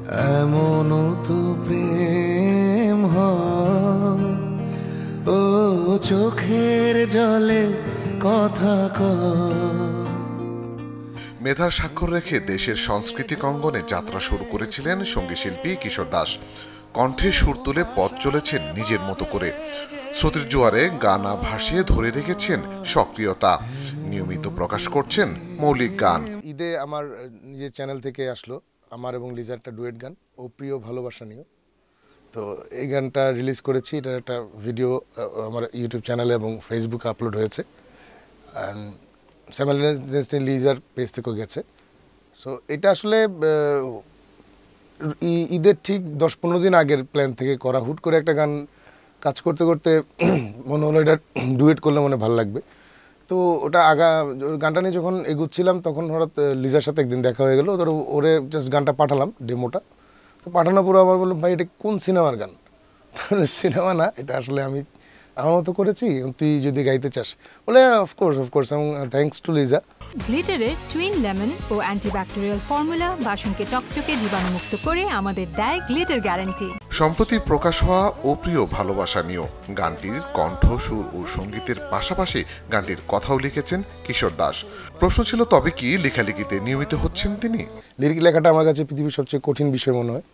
এমনও তো প্রেম হয়, ও চোখের জলে কথা কয়। মেধার স্বাক্ষর রেখে দেশের সাংস্কৃতিক অঙ্গনে যাত্রা শুরু করেছিলেন সঙ্গীতশিল্পী কিশোর দাস। কণ্ঠে সুর তুলে পথ চলেছেন নিজের মতো করে। স্রোতের জোয়ারে গানা ভাসিয়ে ধরে রেখেছেন সক্রিয়তা। নিয়মিত প্রকাশ করছেন মৌলিক গান। ঈদে আমার নিজের চ্যানেল থেকে আসলো আমার এবং লিজার একটা ডুয়েট গান, ও প্রিয় ভালোবাসা নিয়ে। তো এই গানটা রিলিজ করেছি। এটার একটা ভিডিও আমার ইউটিউব চ্যানেলে এবং ফেসবুকে আপলোড হয়েছে, অ্যান্ড স্যামাইলটেনিয়াসলি লিজার পেজ থেকেও গেছে। সো এটা আসলে ঈদের ঠিক 10-15 দিন আগের প্ল্যান থেকে করা। হুট করে একটা গান কাজ করতে করতে মনে হলো এটা ডুয়েট করলে মনে ভালো লাগবে। তো ওটা গানটা নিয়ে যখন এগুচ্ছিলাম তখন হঠাৎ লিজার সাথে একদিন দেখা হয়ে গেলো। ধরো ওরে জাস্ট গানটা পাঠালাম, ডেমোটা। তো পাঠানোর পরে আবার বললাম, ভাই এটা কোন সিনেমার গান? তাহলে সিনেমা না, এটা আসলে আমি আমার মতো করেছি, তুই যদি গাইতে চাস বলে অফকোর্স এবং থ্যাঙ্কস টু লিজা। গ্লিটারের টুইন লেমন ও অ্যান্টিব্যাকটেরিয়াল ফর্মুলা বাসনকে চকচকে জীবাণুমুক্ত করে আমাদের দেয় গ্লিটার গ্যারান্টি। সম্প্রতি প্রকাশ হওয়া ও প্রিয় ভালোবাসা নিয়েও গানটির কণ্ঠ, সুর ও সঙ্গীতের পাশাপাশি গানটির কথাও লিখেছেন কিশোর দাস। প্রশ্ন ছিল, তবে কি লেখালেখিতে নিয়মিত হচ্ছেন তিনি? লিরিক লেখাটা আমার কাছে পৃথিবীর সবচেয়ে কঠিন বিষয় মনে হয়।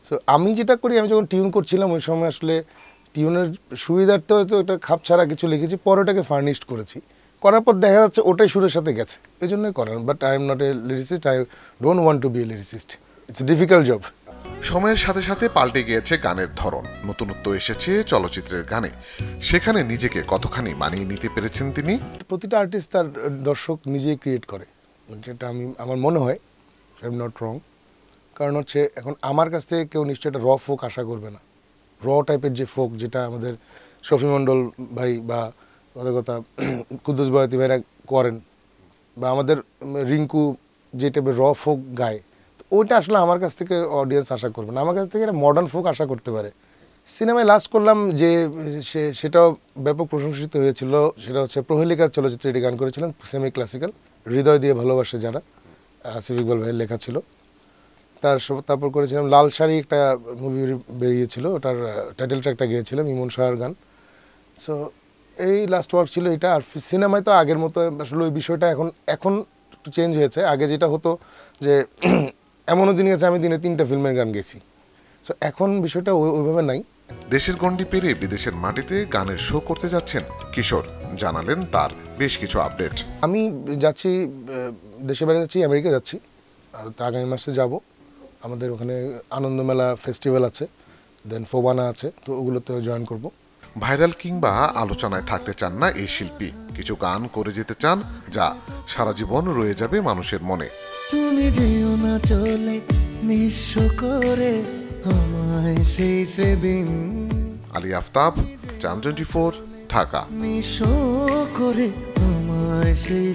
সো আমি যেটা করি, আমি যখন টিউন করছিলাম ওই সময় আসলে টিউনের সুবিধার্থে হয়তো এটা খাপ ছাড়া কিছু লিখেছি, পরে ওটাকে ফার্নিশড করেছি। করার পর দেখা যাচ্ছে ওটাই সুরের সাথে গেছে, এই জন্যই করার। But I am not a lyricist, I don't want to be a lyricist, it's a difficult job. সময়ের সাথে সাথে পাল্টে গিয়েছে গানের ধরন, নতুনত্ব এসেছে চলচ্চিত্রের গানে। সেখানে নিজেকে কতখানি মানিয়ে নিতে পেরেছেন তিনি? প্রতিটা আর্টিস্ট তার দর্শক নিজেই ক্রিয়েট করে, যেটা আমার মনে হয় আই এম নট রং। কারণ হচ্ছে এখন আমার কাছ থেকে কেউ নিশ্চয়ই একটা র ফোক আশা করবে না। র টাইপের যে ফোক, যেটা আমাদের শফি মণ্ডল ভাই বা কথা কুদ্দুস বয়াতি ভাইরা করেন, বা আমাদের রিঙ্কু যে টাইপের র ফোক গায়, তো ওইটা আসলে আমার কাছ থেকে অডিয়েন্স আশা করবে না। আমার কাছ থেকে একটা মডার্ন ফোক আশা করতে পারে। সিনেমায় লাস্ট করলাম যে সেটাও ব্যাপক প্রশংসিত হয়েছিল, সেটা হচ্ছে প্রহেলিকার চলচ্চিত্রে এটি গান করেছিলেন, সেমি ক্লাসিক্যাল, হৃদয় দিয়ে ভালোবাসে যারা, আসিফ ইকবাল ভাইয়ের লেখা ছিল। তারপর করেছিলাম লাল শাড়ি, একটা মুভি বেরিয়েছিল, ওটার টাইটেল ট্র্যাকটা গিয়েছিলাম, ইমন শাহর গান। সো এই লাস্ট ওয়ার্ক ছিল এটা। আর সিনেমায় তো আগের মতো আসলে ওই বিষয়টা এখন একটু চেঞ্জ হয়েছে। আগে যেটা হতো যে এমনও দিন গেছে আমি দিনে 3টা ফিল্মের গান গেছি। সো এখন বিষয়টা ওইভাবে নাই। দেশের গণ্ডি পেরে বিদেশের মাটিতে গানের শো করতে যাচ্ছেন কিশোর, জানালেন তার বেশ কিছু আপডেট। আমি যাচ্ছি, দেশের বাইরে যাচ্ছি, আমেরিকা যাচ্ছি, আর আগামী মাসে যাব। আমাদের ওখানে আনন্দমেলা ফেস্টিভ্যাল আছে, দেন ফোবানা আছে, তো ওগুলোতেও জয়েন করব। ভাইরাল কিংবা আলোচনায় থাকতে চান না এই শিল্পী, কিছু গান করে যেতে চান যা সারা জীবন রয়ে যাবে মানুষের মনে। তুমি যেও না চলে নিঃস্ব করে আমায় সেই সেদিন, আলী আফতাব, চান 24, ঢাকা। নিঃস্ব করে আমায় সেই